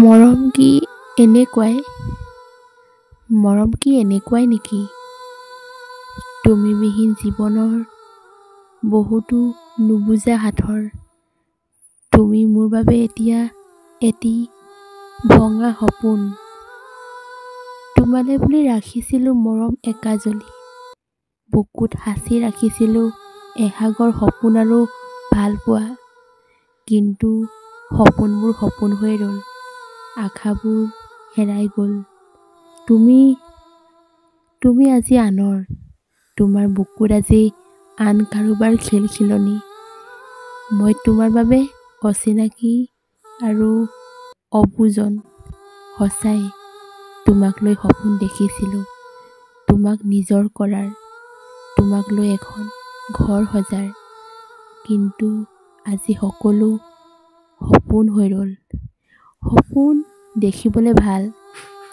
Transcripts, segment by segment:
মৰম কি এনেকুৱাই নেকি? তুমিবিহীন জীৱনৰ বহুতো নুবুজা সাঁথৰ। তুমি মোৰ বাবে এতিয়া এটি ভঙা সপোন। তোমালৈ বুলি ৰাখিছিলোঁ মৰম একাঁজলি, বুকুত সাঁচি ৰাখিছিলোঁ এসাগৰ সপোন আৰু ভালপোৱা। কিন্তু সপোনবোৰ সপোন হৈ ৰ'ল, আশাবোৰ হেৰাই গ'ল। তুমি আজি আনৰ, তোমাৰ বুকুত আজি আন কাৰোবাৰ খিলখিলনি। মই তোমাৰ বাবে অচিনাকি আৰু অবুজন। সঁচাই তোমাক লৈ সপোন দেখিছিলোঁ, তোমাক নিজৰ কৰাৰ, তোমাক লৈ এখন ঘৰ সজাৰ। কিন্তু আজি সকলো সপোন হৈ ৰ'ল। সপোন দেখিবলৈ ভাল,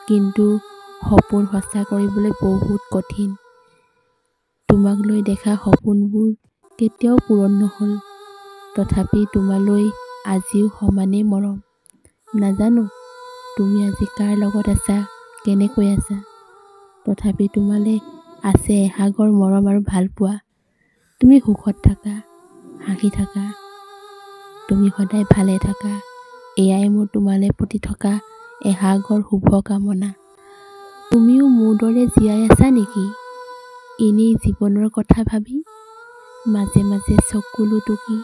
কিন্তু সপোন সঁচা কৰিবলৈ বহুত কঠিন। তোমাক লৈ দেখা সপোনবোৰ কেতিয়াও পূৰণ নহ'ল, তথাপি তোমালৈ আজিও সমানেই মৰম। নাজানো তুমি আজি কাৰ লগত আছা, কেনেকৈ আছা, তথাপি তোমালৈ আছে এসাগৰ মৰম আৰু ভালপোৱা। তুমি সুখত থাকা, হাঁহি থাকা, তুমি সদায় ভালে থাকা, এয়াই মোৰ তোমালৈ প্ৰতি থকা এসাগৰ শুভকামনা। তুমিও মোৰ দৰে জীয়াই আছা নেকি এনেই জীৱনৰ কথা ভাবি? মাজে মাজে চকু লুটুকি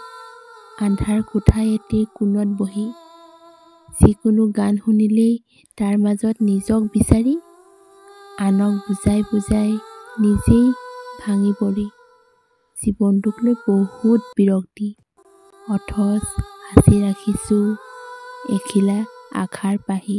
আন্ধাৰ কোঠা এটিৰ কোণত বহি, যিকোনো গান শুনিলেই তাৰ মাজত নিজক বিচাৰি, আনক বুজাই বুজাই নিজেই ভাঙি পৰি, জীৱনটোক লৈ বহুত বিৰক্তি, অথচ সাঁচি ৰাখিছোঁ এখিলা আশাৰ পাহি।